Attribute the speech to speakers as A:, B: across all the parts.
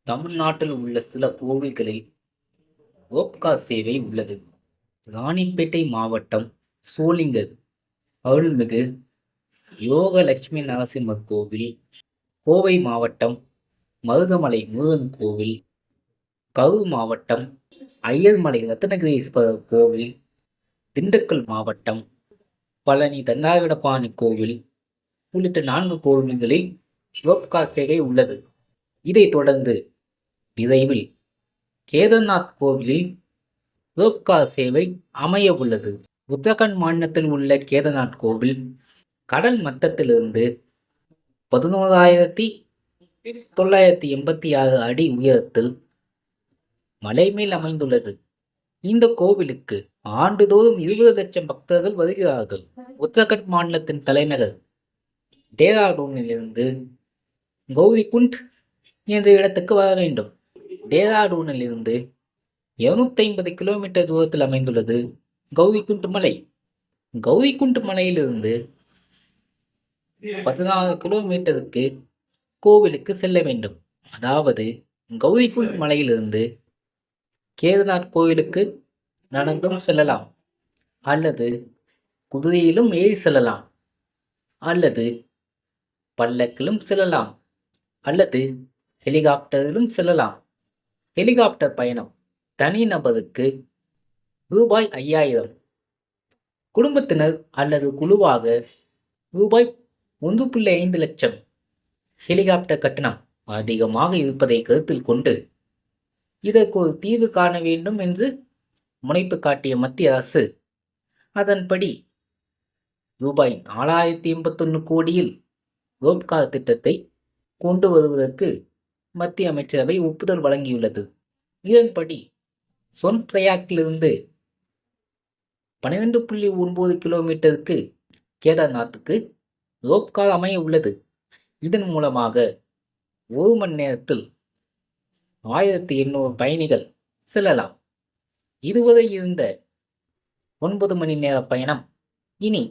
A: தமிழ்நாட்டில் உள்ள சில கோவில்களில் ரோப்கார் சேவை உள்ளது. ராணிப்பேட்டை மாவட்டம் சோளிங்கர் அருள்மிகு யோக லட்சுமி நரசிம்மர் கோவில், கோவை மாவட்டம் மருதமலை முருகன் கோவில், கரூர் மாவட்டம் ஐயர்மலை ரத்னகிரீஸ்வரர் கோவில், திண்டுக்கல் மாவட்டம் பழனி தண்டாயுதபாணி கோவில் உள்ளிட்ட 4 கோவில்களில் ரோப்கார் சேவை உள்ளது. இதைத் தொடர்ந்து விரைவில் கேதார்நாத் கோவிலில் ரோப்கார் சேவை அமைய உள்ளது. உத்தரகாண்ட் மாநிலத்தில் உள்ள கேதார்நாத் கோவில் கடல் மட்டத்திலிருந்து 11,986 அடி உயரத்தில் மலை மேல் அமைந்துள்ளது. இந்த கோவிலுக்கு ஆண்டுதோறும் 20 லட்சம் பக்தர்கள் வருகிறார்கள். உத்தரகாண்ட் மாநிலத்தின் தலைநகர் டேராடூனிலிருந்து கௌரிகுண்ட் என்ற இடத்துக்கு வர வேண்டும். டேராடூனில் இருந்து 250 கிலோமீட்டர் தூரத்தில் அமைந்துள்ளது கௌரிகுண்ட் மலை. கௌரிகுண்ட் மலையிலிருந்து 14 கிலோமீட்டருக்கு கோவிலுக்கு செல்ல வேண்டும். அதாவது கௌரிகுண்ட் மலையிலிருந்து கேதார்நாத் கோவிலுக்கு நடந்தும் செல்லலாம், அல்லது குதிரையிலும் ஏறி செல்லலாம், அல்லது பல்லக்கிலும் செல்லலாம், அல்லது ஹெலிகாப்டரிலும் செல்லலாம். ஹெலிகாப்டர் பயணம் தனி நபருக்கு ரூபாய் 5000, குடும்பத்தினர் அல்லது குழுவாக ரூபாய் 1.5 லட்சம். ஹெலிகாப்டர் கட்டணம் அதிகமாக இருப்பதை கருத்தில் கொண்டு இதற்கு ஒரு தீர்வு காண வேண்டும் என்று முனைப்பு காட்டிய மத்திய அரசு அதன்படி ரூபாய் 4081 கோடியில் ரோப்கார் திட்டத்தை கொண்டு வருவதற்கு மத்திய அமைச்சரவை ஒப்புதல் வழங்கியுள்ளது. இதன்படி சோன்பிரயாக்கிலிருந்து 12.9 கிலோமீட்டருக்கு கேதார்நாத்துக்கு ரோப்கார் அமைய உள்ளது. இதன் மூலமாக 1 மணி நேரத்தில் 1800 பயணிகள் செல்லலாம். இதுவரை இருந்த 9 மணி நேர பயணம் இனி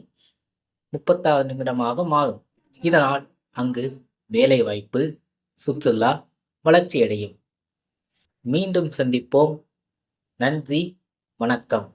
A: 36 நிமிடமாக மாறும். இதனால் அங்கு வேலைவாய்ப்பு, சுற்றுலா வளர்ச்சியடையும். மீண்டும் சந்திப்போம். நன்றி, வணக்கம்.